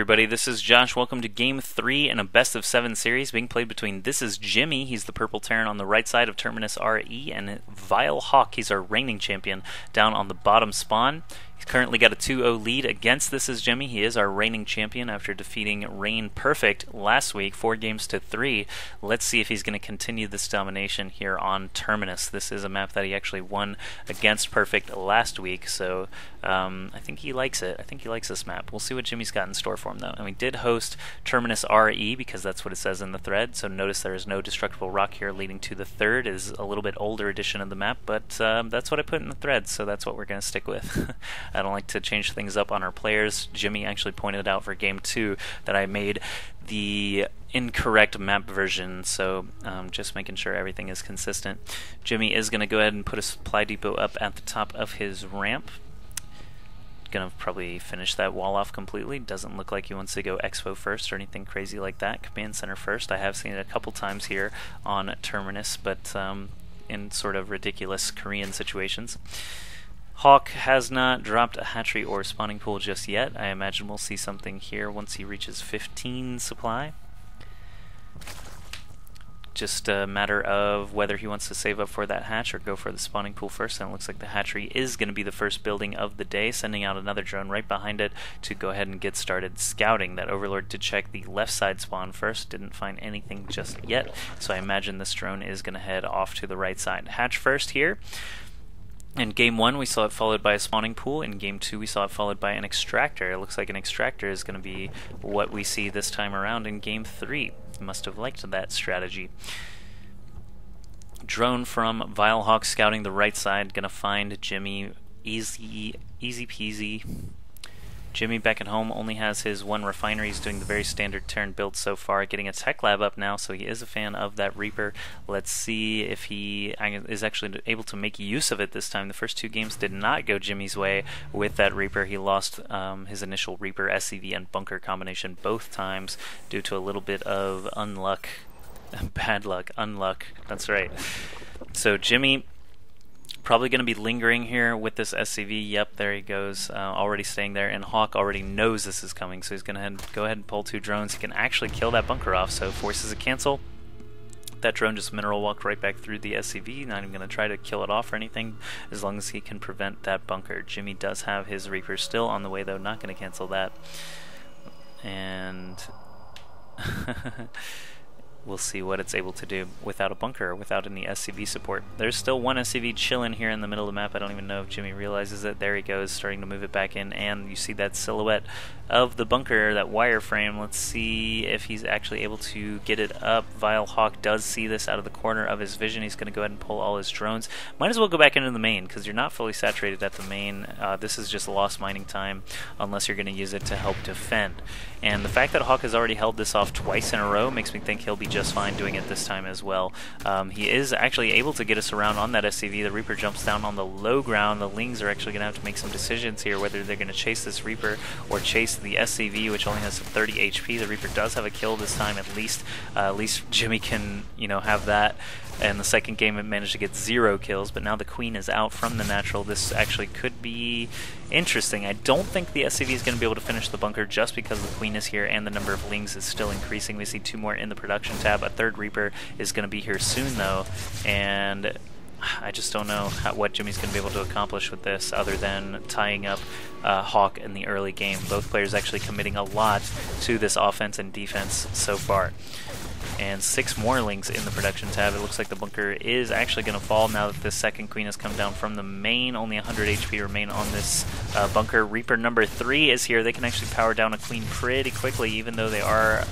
everybody, this is Josh. Welcome to Game 3 in a best of 7 series being played between ThisIsJimmy, he's the purple Terran on the right side of Terminus RE, and Vile.Hawk, he's our reigning champion, down on the bottom spawn. He's currently got a 2-0 lead against ThisIsJimmy. He is our reigning champion after defeating Reign Perfect last week, 4-3. Let's see if he's going to continue this domination here on Terminus. This is a map that he actually won against Perfect last week, so I think he likes it. I think he likes this map. We'll see what Jimmy's got in store for him, though. And we did host Terminus RE because that's what it says in the thread, so notice there is no destructible rock here leading to the third. It is a little bit older edition of the map, but that's what I put in the thread, so that's what we're going to stick with. I don't like to change things up on our players. Jimmy actually pointed out for Game 2 that I made the incorrect map version, so just making sure everything is consistent. Jimmy is going to go ahead and put a supply depot up at the top of his ramp. Gonna probably finish that wall off completely. Doesn't look like he wants to go Expo first or anything crazy like that. Command Center first. I have seen it a couple times here on Terminus, but in sort of ridiculous Korean situations. Hawk has not dropped a hatchery or spawning pool just yet. I imagine we'll see something here once he reaches 15 supply. Just a matter of whether he wants to save up for that hatch or go for the spawning pool first, and it looks like the hatchery is going to be the first building of the day, sending out another drone right behind it to go ahead and get started scouting. That Overlord did check the left side spawn first, didn't find anything just yet, so I imagine this drone is going to head off to the right side. Hatch first here. In Game 1, we saw it followed by a spawning pool. In Game 2, we saw it followed by an extractor. It looks like an extractor is going to be what we see this time around in Game 3. Must have liked that strategy. Drone from Vile.Hawk scouting the right side. Going to find Jimmy. Easy peasy. Jimmy back at home only has his one refinery. He's doing the very standard Terran build so far, getting a tech lab up now, so he is a fan of that Reaper. Let's see if he is actually able to make use of it this time. The first 2 games did not go Jimmy's way with that Reaper. He lost his initial Reaper, SCV, and bunker combination both times due to a little bit of unluck. Bad luck, unluck, that's right. So Jimmy probably going to be lingering here with this SCV. Yep, there he goes, already staying there, and Hawk already knows this is coming, so he's going to go ahead and pull 2 drones. He can actually kill that bunker off, so forces a cancel. That drone just mineral walked right back through the SCV, not even going to try to kill it off or anything, as long as he can prevent that bunker. Jimmy does have his Reaper still on the way, though, not going to cancel that. And we'll see what it's able to do without a bunker, without any SCV support. There's still one SCV chilling here in the middle of the map. I don't even know if Jimmy realizes it. There he goes, starting to move it back in, and you see that silhouette of the bunker, that wireframe. Let's see if he's actually able to get it up. Vile.Hawk does see this out of the corner of his vision. He's going to go ahead and pull all his drones. Might as well go back into the main, because you're not fully saturated at the main. This is just lost mining time, unless you're going to use it to help defend. And the fact that Hawk has already held this off twice in a row makes me think he'll be just fine doing it this time as well. He is actually able to get us around on that SCV. The Reaper jumps down on the low ground. The Lings are actually going to have to make some decisions here, whether they're going to chase this Reaper or chase the SCV, which only has 30 HP. The Reaper does have a kill this time, at least. At least Jimmy can, have that. And the second game it managed to get 0 kills, but now the Queen is out from the natural. This actually could be interesting. I don't think the SCV is going to be able to finish the bunker just because the Queen is here and the number of Lings is still increasing. We see 2 more in the production tab. A 3rd Reaper is going to be here soon, though, and I just don't know what Jimmy's going to be able to accomplish with this other than tying up Hawk in the early game. Both players actually committing a lot to this offense and defense so far. And 6 more Lings in the production tab. It looks like the bunker is actually going to fall now that the second Queen has come down from the main. Only 100 HP remain on this bunker. Reaper number 3 is here. They can actually power down a Queen pretty quickly, even though they are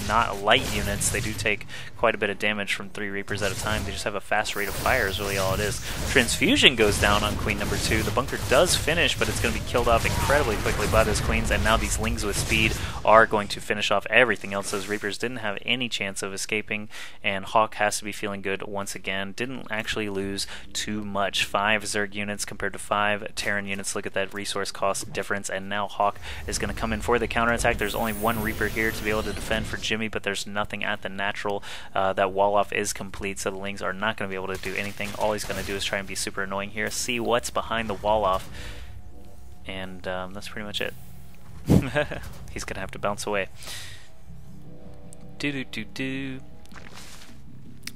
not light units. They do take quite a bit of damage from 3 Reapers at a time. They just have a fast rate of fire is really all it is. Transfusion goes down on Queen number 2. The bunker does finish, but it's going to be killed off incredibly quickly by those Queens, and now these Lings with speed are going to finish off everything else. Those Reapers didn't have any chance of escaping, and Hawk has to be feeling good once again. Didn't actually lose too much. 5 Zerg units compared to 5 Terran units. Look at that resource cost difference, and now Hawk is going to come in for the counterattack. There's only 1 Reaper here to be able to defend for Jimmy, but there's nothing at the natural. That wall off is complete, so the Lings are not going to be able to do anything. All he's going to do is try and be super annoying here, see what's behind the wall off, and that's pretty much it. He's gonna have to bounce away.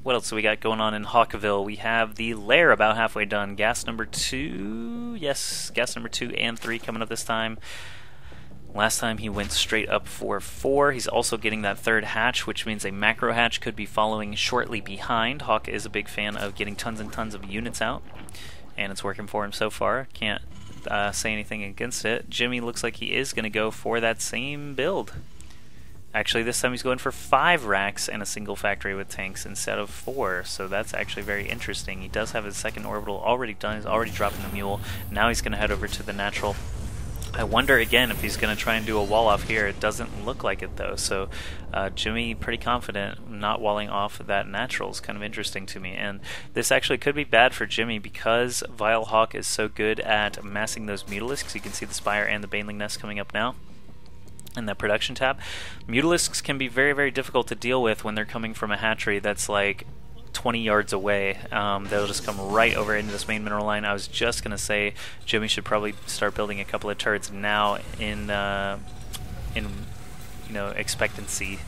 What else do we got going on in Hawkville? We have the lair about halfway done. Gas number 2. Yes, gas number 2 and 3 coming up this time. Last time he went straight up for 4. He's also getting that third hatch, which means a macro hatch could be following shortly behind. Hawk is a big fan of getting tons and tons of units out, and it's working for him so far. Can't say anything against it. Jimmy looks like he is going to go for that same build. Actually, this time he's going for 5 racks and a single factory with tanks instead of 4, so that's actually very interesting. He does have his second orbital already done. He's already dropping the mule. Now he's going to head over to the natural. I wonder again if he's going to try and do a wall off here. It doesn't look like it though, so Jimmy pretty confident not walling off that natural is kind of interesting to me. And this actually could be bad for Jimmy because Vile.Hawk is so good at massing those Mutalisks. You can see the Spire and the Baneling nest coming up now in that production tab. Mutalisks can be very, very difficult to deal with when they're coming from a hatchery that's like 20 yards away. They'll just come right over into this main mineral line. I was just going to say Jimmy should probably start building a couple of turrets now in expectancy.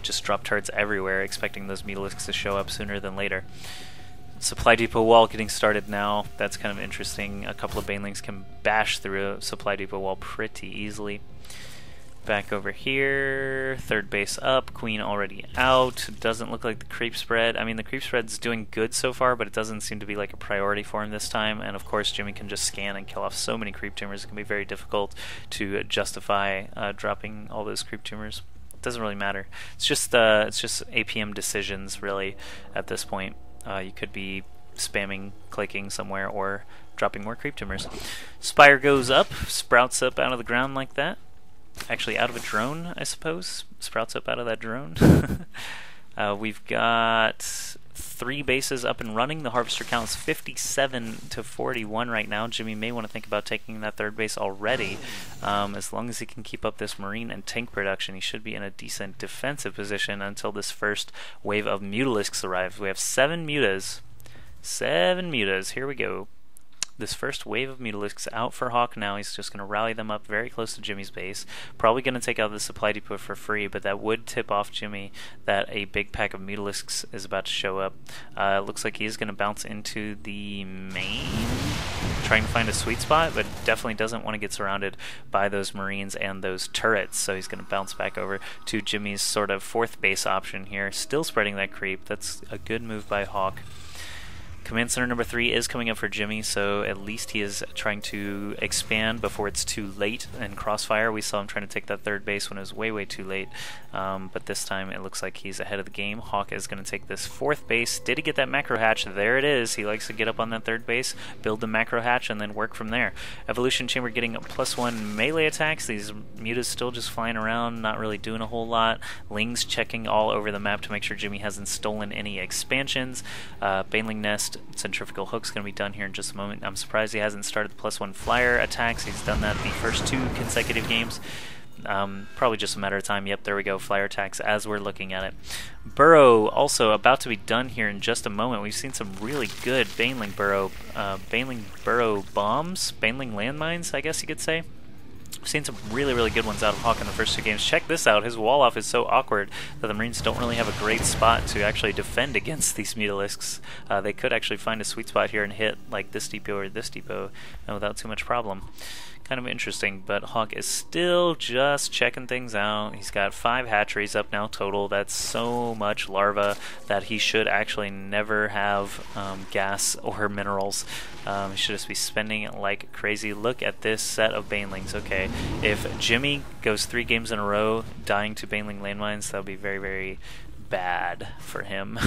Just drop turrets everywhere, expecting those Mutalisks to show up sooner than later. Supply depot wall getting started now. That's kind of interesting. A couple of Banelings can bash through a supply depot wall pretty easily. Back over here, third base up, queen already out. Doesn't look like the creep spread. I mean, the creep spread's doing good so far, but it doesn't seem to be like a priority for him this time. And of course, Jimmy can just scan and kill off so many creep tumors. It can be very difficult to justify dropping all those creep tumors. It doesn't really matter. It's just APM decisions really at this point. You could be spamming, clicking somewhere, or dropping more creep tumors. Spire goes up, sprouts up out of the ground like that. Actually, out of a drone, I suppose. Sprouts up out of that drone. We've got 3 bases up and running. The harvester count is 57 to 41 right now. Jimmy may want to think about taking that third base already. As long as he can keep up this marine and tank production, he should be in a decent defensive position until this first wave of Mutalisks arrives. We have 7 mutas. 7 mutas. Here we go. This first wave of Mutalisks out for Hawk now. He's just going to rally them up very close to Jimmy's base. Probably going to take out the supply depot for free, but that would tip off Jimmy that a big pack of Mutalisks is about to show up. It looks like he's going to bounce into the main, trying to find a sweet spot, but definitely doesn't want to get surrounded by those Marines and those turrets, so he's going to bounce back over to Jimmy's sort of 4th base option here. Still spreading that creep. That's a good move by Hawk. Command Center number 3 is coming up for Jimmy, so at least he is trying to expand before it's too late in Crossfire. We saw him trying to take that 3rd base when it was way, way too late, but this time it looks like he's ahead of the game. Hawk is going to take this 4th base. Did he get that macro hatch? There it is. He likes to get up on that 3rd base, build the macro hatch, and then work from there. Evolution Chamber getting +1 melee attacks. These mutas still just flying around, not really doing a whole lot. Lings checking all over the map to make sure Jimmy hasn't stolen any expansions. Baneling Nest, Centrifugal Hook's going to be done here in just a moment. I'm surprised he hasn't started the +1 flyer attacks. He's done that the first 2 consecutive games. Probably just a matter of time. Yep, there we go. Flyer attacks as we're looking at it. Burrow also about to be done here in just a moment. We've seen some really good Baneling Burrow bombs, Baneling landmines, I guess you could say. We've seen some really, really good ones out of Hawk in the first 2 games. Check this out. His wall off is so awkward that the Marines don't really have a great spot to actually defend against these Mutalisks. They could actually find a sweet spot here and hit like this depot or this depot without too much problem. Kind of interesting, but Hawk is still just checking things out. He's got 5 hatcheries up now total. That's so much larva that he should actually never have gas or minerals. He should just be spending it like crazy. Look at this set of Banelings. Okay, if Jimmy goes 3 games in a row dying to Baneling landmines, that would be very, very bad for him.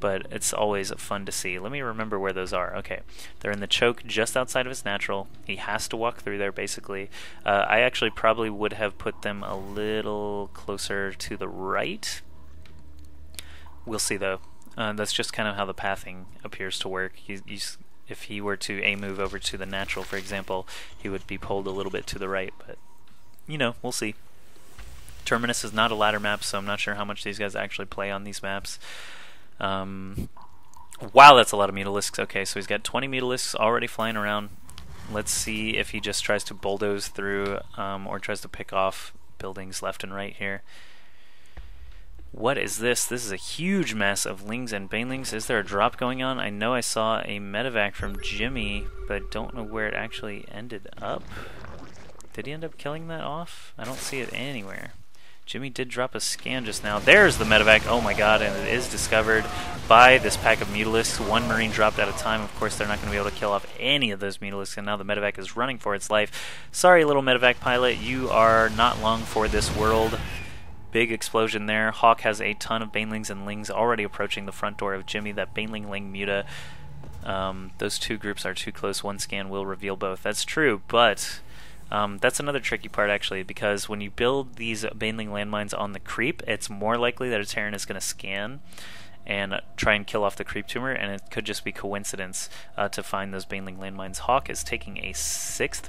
But it's always fun to see. Let me remember where those are. Okay, they're in the choke just outside of his natural. He has to walk through there basically. I actually probably would have put them a little closer to the right. We'll see though. That's just kind of how the pathing appears to work. If he were to A-move over to the natural, for example, he would be pulled a little bit to the right, but you know, we'll see. Terminus is not a ladder map, so I'm not sure how much these guys actually play on these maps. Wow, that's a lot of Mutalisks. Okay, so he's got 20 Mutalisks already flying around. Let's see if he just tries to bulldoze through or tries to pick off buildings left and right here. What is this? This is a huge mess of Lings and Banelings. Is there a drop going on? I know I saw a medevac from Jimmy, but I don't know where it actually ended up. Did he end up killing that off? I don't see it anywhere. Jimmy did drop a scan just now. There's the medevac. Oh my god, and it is discovered by this pack of Mutalisks. One Marine dropped at a time. Of course, they're not going to be able to kill off any of those Mutalisks, and now the medevac is running for its life. Sorry, little medevac pilot, you are not long for this world. Big explosion there. Hawk has a ton of Banelings and Lings already approaching the front door of Jimmy. That Baneling Ling Muta, those two groups are too close. One scan will reveal both. That's true, but that's another tricky part actually, because when you build these Baneling landmines on the creep, it's more likely that a Terran is going to scan and try and kill off the creep tumor, and it could just be coincidence to find those Baneling landmines. Hawk is taking a fifth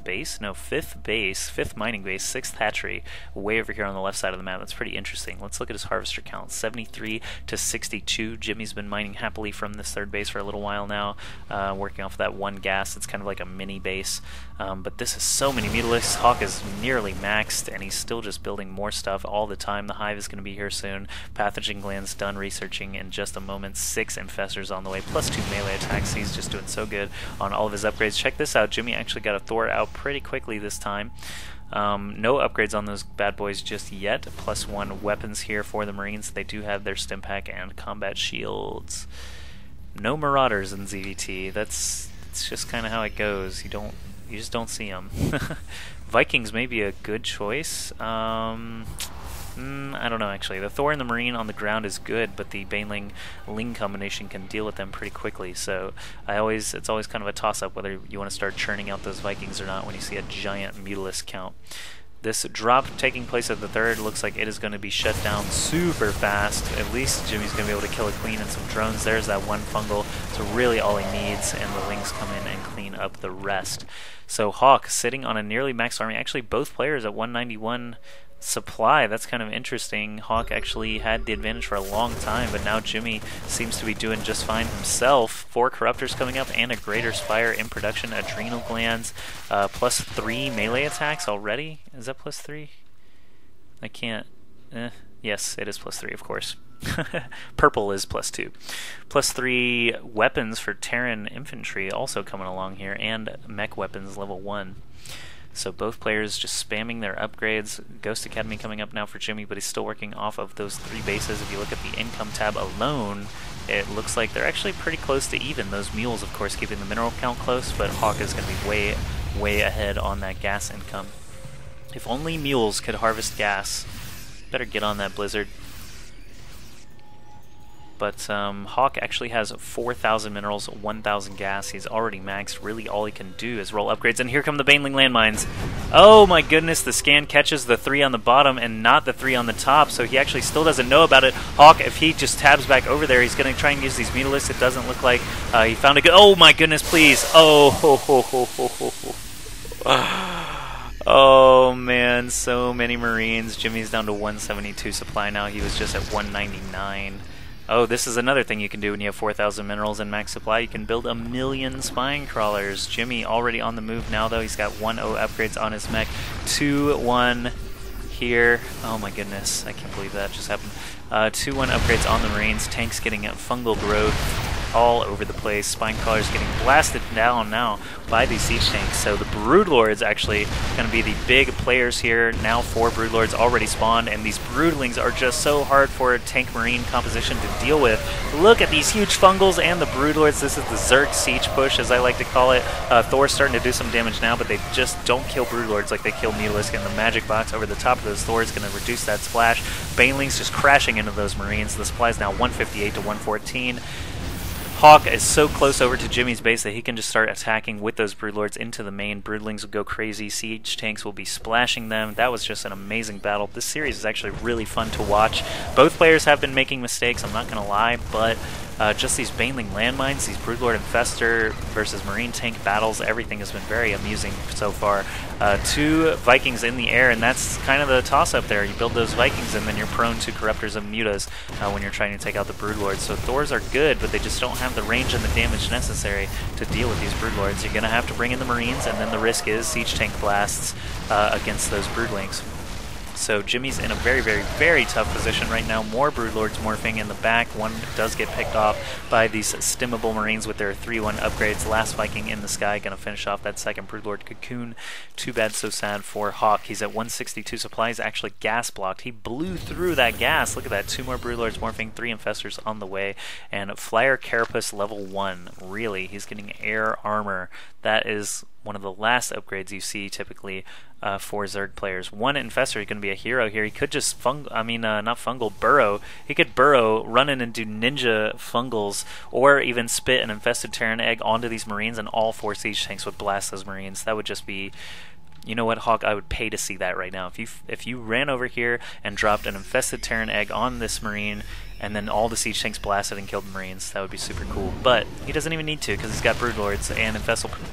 mining base, sixth hatchery, way over here on the left side of the map. That's pretty interesting. Let's look at his harvester count, 73 to 62. Jimmy's been mining happily from this third base for a little while now, working off of that one gas. It's kind of like a mini base, but this is so many Mutalisks. Hawk is nearly maxed, and he's still just building more stuff all the time. The hive is going to be here soon. Pathogen glands done researching in just a moment. 6 infestors on the way, plus 2 melee attacks. He's just doing so good on all of his upgrades. Check this out. Jimmy actually got a Thor out pretty quickly this time. No upgrades on those bad boys just yet. Plus 1 weapons here for the Marines. They do have their stim pack and combat shields. No Marauders in ZVT. It's just kind of how it goes. You just don't see them. Vikings may be a good choice. I don't know actually. The Thor and the Marine on the ground is good, but the Baneling Ling combination can deal with them pretty quickly. So it's always kind of a toss-up whether you want to start churning out those Vikings or not when you see a giant Mutalisk count. This drop taking place at the third looks like it is going to be shut down super fast. At least Jimmy's going to be able to kill a queen and some drones. There's that one fungal. So really all he needs, and the Lings come in and clean up the rest. So Hawk sitting on a nearly maxed army. Actually, both players at 191 supply. That's kind of interesting. Hawk actually had the advantage for a long time, but now Jimmy seems to be doing just fine himself. 4 Corruptors coming up and a Greater Spire in production. Adrenal Glands, plus 3 melee attacks already. Is that plus 3? I can't. Yes, it is plus 3, of course. Purple is plus 2. Plus 3 weapons for Terran infantry also coming along here, and mech weapons level 1. So both players just spamming their upgrades. Ghost Academy coming up now for Jimmy, but he's still working off of those 3 bases. If you look at the income tab alone, it looks like they're actually pretty close to even. Those mules, of course, keeping the mineral count close, but Hawk is going to be way, way ahead on that gas income. If only mules could harvest gas. Better get on that, Blizzard. But Hawk actually has 4,000 minerals, 1,000 gas. He's already maxed. Really all he can do is roll upgrades. And here come the Baneling landmines. Oh my goodness, the scan catches the 3 on the bottom and not the 3 on the top, so he actually still doesn't know about it. Hawk, if he just tabs back over there, he's going to try and use these Mutalisks. It doesn't look like he found a good... Oh my goodness, please. Oh man, so many Marines. Jimmy's down to 172 supply now. He was just at 199. Oh, this is another thing you can do when you have 4,000 minerals and max supply. You can build 1,000,000 spine crawlers. Jimmy already on the move now, though. He's got 1-0 upgrades on his mech. 2-1 here. Oh my goodness, I can't believe that just happened. 2-1 upgrades on the Marines. Tanks getting fungal growth all over the place. Spine crawlers getting blasted down now by these siege tanks. So the Broodlords actually going to be the big players here. Now 4 Broodlords already spawned, and these Broodlings are just so hard for a tank Marine composition to deal with. Look at these huge fungals and the Broodlords. This is the Zerg siege push, as I like to call it. Thor's starting to do some damage now, but they just don't kill Broodlords like they kill Mutalisk, and the magic box over the top of those Thor is going to reduce that splash. Baneling's just crashing into those Marines. The supply is now 158 to 114. Hawk is so close over to Jimmy's base that he can just start attacking with those Broodlords into the main. Broodlings will go crazy. Siege tanks will be splashing them. That was just an amazing battle. This series is actually really fun to watch. Both players have been making mistakes, I'm not going to lie, but just these Baneling landmines, these Broodlord Infestor versus Marine tank battles, everything has been very amusing so far. 2 Vikings in the air, and that's kind of the toss-up there. You build those Vikings and then you're prone to Corruptors and Mutas when you're trying to take out the Broodlords. So Thors are good, but they just don't have the range and the damage necessary to deal with these Broodlords. You're going to have to bring in the Marines, and then the risk is siege tank blasts against those Broodlings. So Jimmy's in a very, very, very tough position right now. More Broodlords morphing in the back. One does get picked off by these stimmable Marines with their 3-1 upgrades. Last Viking in the sky, going to finish off that second Broodlord Cocoon. Too bad, so sad for Hawk. He's at 162 supplies, actually gas blocked. He blew through that gas. Look at that. 2 more Broodlords morphing, 3 Infestors on the way. And Flyer Carapace level 1. Really, he's getting air armor. That is one of the last upgrades you see typically for Zerg players. 1 Infestor is going to be a hero here. He could just burrow. He could burrow, run in and do ninja fungals, or even spit an infested Terran egg onto these Marines, and all 4 siege tanks would blast those Marines. That would just be... You know what, Hawk? I would pay to see that right now. If you ran over here and dropped an infested Terran egg on this Marine, and then all the siege tanks blasted and killed the Marines, that would be super cool. But he doesn't even need to, because he's got Broodlords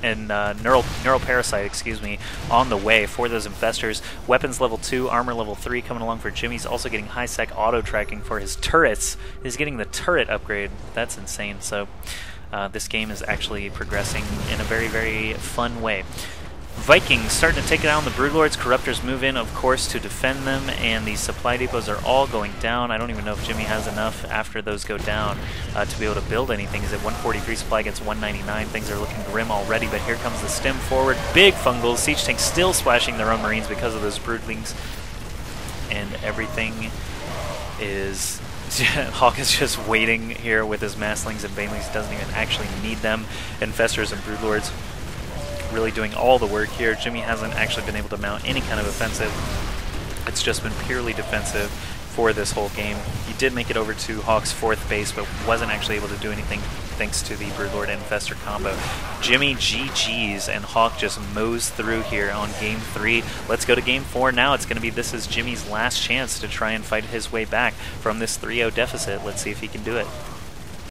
and Neural Parasite, excuse me, on the way for those Infestors. Weapons level 2, armor level 3 coming along for Jimmy. He's also getting high-sec auto-tracking for his turrets. He's getting the turret upgrade. That's insane. So this game is actually progressing in a very, very fun way. Vikings starting to take down the Broodlords. Corruptors move in, of course, to defend them, and these supply depots are all going down. I don't even know if Jimmy has enough after those go down to be able to build anything. He's at 143 supply against 199. Things are looking grim already, but here comes the stem forward. Big fungals. Siege tanks still splashing their own Marines because of those Broodlings, and everything is... Hawk is just waiting here with his Masslings and Banelings. He doesn't even actually need them. Infestors and Broodlords really doing all the work here. Jimmy hasn't actually been able to mount any kind of offensive. It's just been purely defensive for this whole game. He did make it over to Hawk's 4th base, but wasn't actually able to do anything thanks to the Broodlord Infestor combo. Jimmy GG's, and Hawk just mows through here on Game 3. Let's go to Game 4 now. It's going to be This Is Jimmy's last chance to try and fight his way back from this 3-0 deficit. Let's see if he can do it.